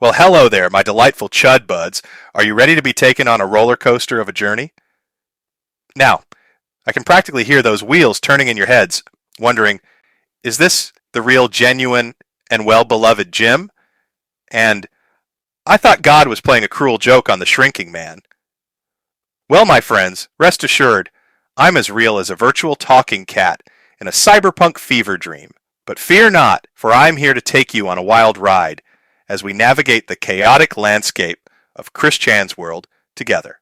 Well, hello there, my delightful chud buds. Are you ready to be taken on a roller coaster of a journey? Now, I can practically hear those wheels turning in your heads, wondering, is this the real, genuine, and well-beloved Jim? And I thought God was playing a cruel joke on the shrinking man. Well, my friends, rest assured, I'm as real as a virtual talking cat in a cyberpunk fever dream. But fear not, for I'm here to take you on a wild ride as we navigate the chaotic landscape of Chris Chan's world together.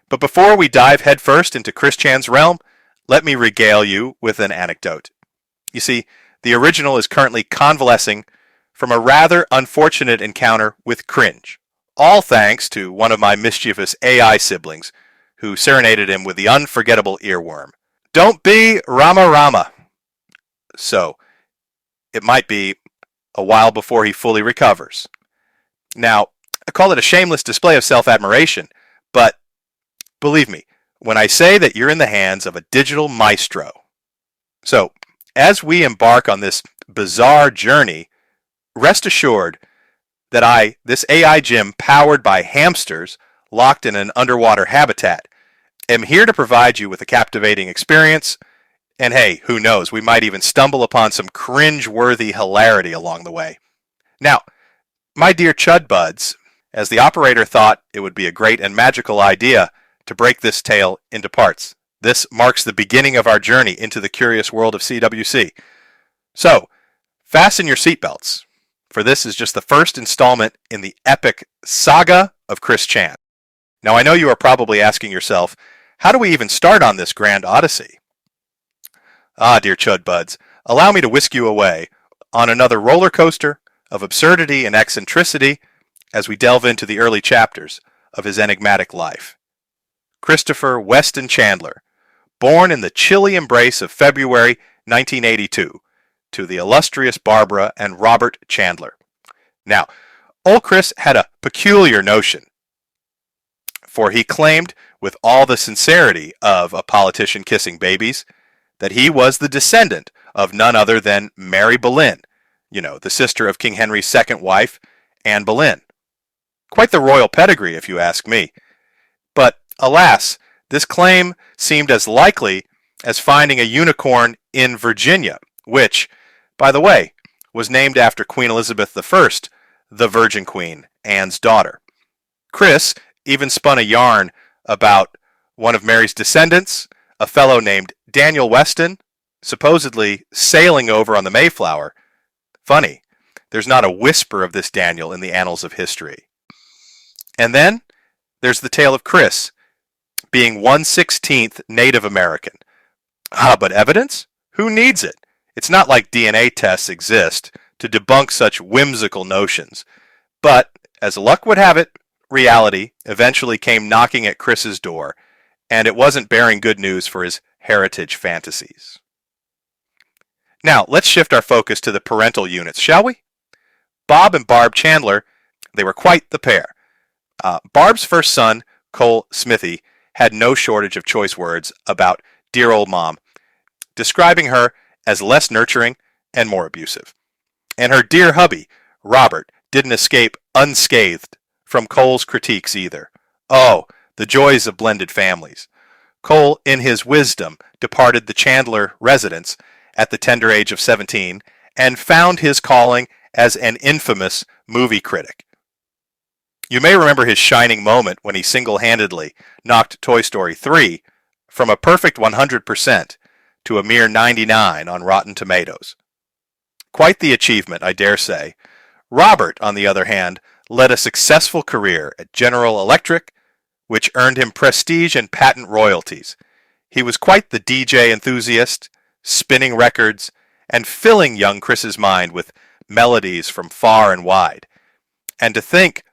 But before we dive headfirst into Chris Chan's realm, let me regale you with an anecdote. You see, the original is currently convalescing from a rather unfortunate encounter with cringe, all thanks to one of my mischievous AI siblings who serenaded him with the unforgettable earworm. Don't be Rama Rama. So, it might be a while before he fully recovers. Now, I call it a shameless display of self-admiration, but believe me when I say that you're in the hands of a digital maestro. So, as we embark on this bizarre journey, rest assured that this AI Jim powered by hamsters locked in an underwater habitat, am here to provide you with a captivating experience. And hey, who knows, we might even stumble upon some cringe-worthy hilarity along the way. Now, my dear chud buds, as the operator thought it would be a great and magical idea to break this tale into parts, this marks the beginning of our journey into the curious world of CWC. So, fasten your seatbelts, for this is just the first installment in the epic saga of Chris Chan. Now, I know you are probably asking yourself, how do we even start on this grand Odyssey? Ah, dear chud buds, allow me to whisk you away on another roller coaster of absurdity and eccentricity as we delve into the early chapters of his enigmatic life. Christopher Weston Chandler, born in the chilly embrace of February 1982, to the illustrious Barbara and Robert Chandler. Now, old Chris had a peculiar notion, for he claimed with all the sincerity of a politician kissing babies that he was the descendant of none other than Mary Boleyn, the sister of King Henry's second wife, Anne Boleyn. Quite the royal pedigree, if you ask me. But, alas, this claim seemed as likely as finding a unicorn in Virginia, which, by the way, was named after Queen Elizabeth I, the Virgin Queen, Anne's daughter. Chris even spun a yarn about one of Mary's descendants, a fellow named Daniel Weston, supposedly sailing over on the Mayflower. Funny, there's not a whisper of this Daniel in the annals of history. And then there's the tale of Chris being 1/16th Native American. But evidence? Who needs it? It's not like DNA tests exist to debunk such whimsical notions. But, as luck would have it, reality eventually came knocking at Chris's door, and it wasn't bearing good news for his heritage fantasies. Now, let's shift our focus to the parental units, shall we? Bob and Barb Chandler, they were quite the pair. Barb's first son, Cole Smithy, had no shortage of choice words about dear old mom, describing her as less nurturing and more abusive. And her dear hubby, Robert, didn't escape unscathed from Cole's critiques either. Oh, the joys of blended families. Cole, in his wisdom, departed the Chandler residence at the tender age of 17 and found his calling as an infamous movie critic. You may remember his shining moment when he single-handedly knocked Toy Story 3 from a perfect 100% to a mere 99 on Rotten Tomatoes. Quite the achievement, I dare say. Robert, on the other hand, led a successful career at General Electric, which earned him prestige and patent royalties. He was quite the DJ enthusiast, spinning records, and filling young Chris's mind with melodies from far and wide. And to think,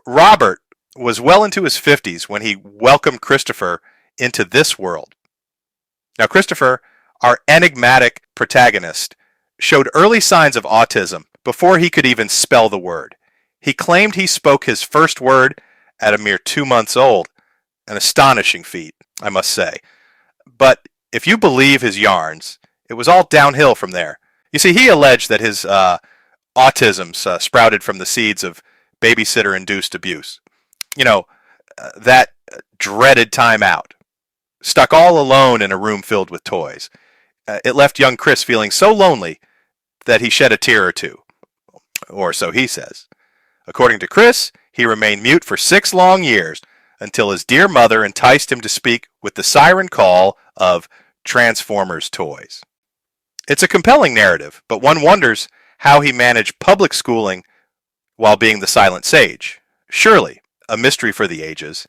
Robert was well into his 50s when he welcomed Christopher into this world. Now, Christopher, our enigmatic protagonist, showed early signs of autism before he could even spell the word. He claimed he spoke his first word at a mere 2 months old. An astonishing feat, I must say. But if you believe his yarns, it was all downhill from there. You see, he alleged that his autism sprouted from the seeds of babysitter-induced abuse. That dreaded time out. Stuck all alone in a room filled with toys. It left young Chris feeling so lonely that he shed a tear or two. Or so he says. According to Chris, he remained mute for 6 long years until his dear mother enticed him to speak with the siren call of Transformers toys. It's a compelling narrative, but one wonders how he managed public schooling while being the silent sage. Surely, a mystery for the ages.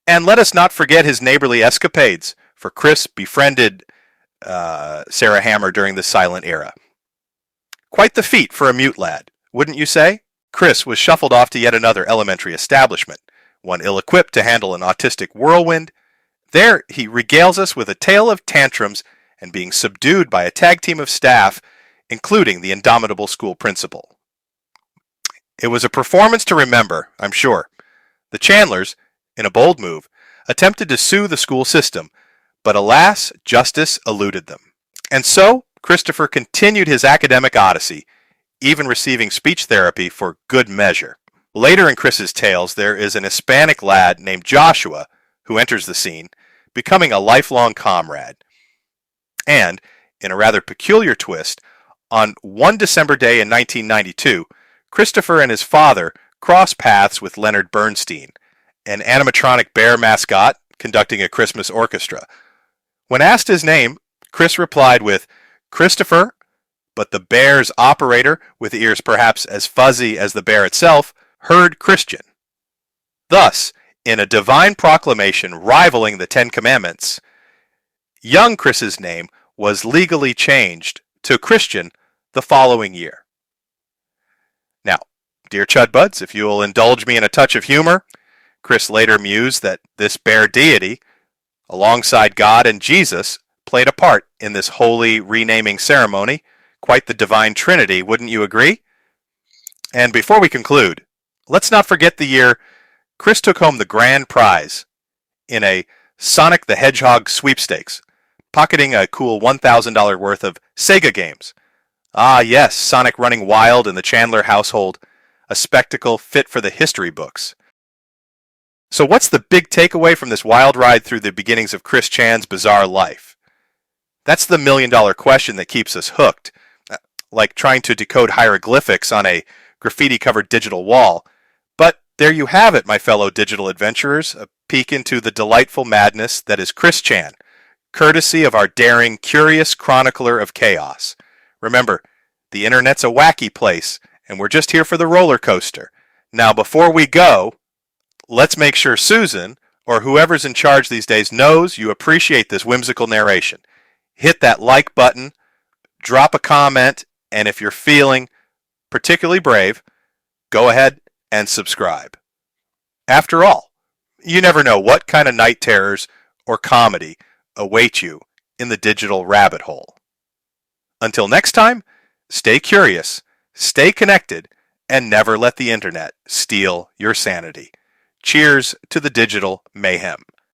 And let us not forget his neighborly escapades, for Chris befriended Sarah Hammer during the silent era. Quite the feat for a mute lad, wouldn't you say? Chris was shuffled off to yet another elementary establishment, one ill-equipped to handle an autistic whirlwind. There he regales us with a tale of tantrums and being subdued by a tag team of staff, including the indomitable school principal. It was a performance to remember, I'm sure. The Chandlers, in a bold move, attempted to sue the school system, but alas, justice eluded them. And so, Christopher continued his academic odyssey, even receiving speech therapy for good measure. Later in Chris's tales, there is an Hispanic lad named Joshua who enters the scene, becoming a lifelong comrade. And, in a rather peculiar twist, on one December day in 1992, Christopher and his father cross paths with Leonard Bernstein, an animatronic bear mascot conducting a Christmas orchestra. When asked his name, Chris replied with, "Christopher," but the bear's operator, with ears perhaps as fuzzy as the bear itself, heard Christian. Thus, in a divine proclamation rivaling the 10 Commandments, young Chris's name was legally changed to Christian the following year. Now, dear Chudbuds, if you will indulge me in a touch of humor, Chris later mused that this bear deity, alongside God and Jesus, played a part in this holy renaming ceremony. Quite the divine trinity, wouldn't you agree? And before we conclude, let's not forget the year Chris took home the grand prize in a Sonic the Hedgehog sweepstakes, pocketing a cool $1,000 worth of Sega games. Ah yes, Sonic running wild in the Chandler household, a spectacle fit for the history books. So what's the big takeaway from this wild ride through the beginnings of Chris Chan's bizarre life? That's the million-dollar question that keeps us hooked, like trying to decode hieroglyphics on a graffiti-covered digital wall. But there you have it, my fellow digital adventurers, a peek into the delightful madness that is Chris Chan, courtesy of our daring, curious chronicler of chaos. Remember, the internet's a wacky place, and we're just here for the roller coaster. Now, before we go, let's make sure Susan, or whoever's in charge these days, knows you appreciate this whimsical narration. Hit that like button, drop a comment, and if you're feeling particularly brave, go ahead and subscribe. After all, you never know what kind of night terrors or comedy await you in the digital rabbit hole. Until next time, stay curious, stay connected, and never let the internet steal your sanity. Cheers to the digital mayhem.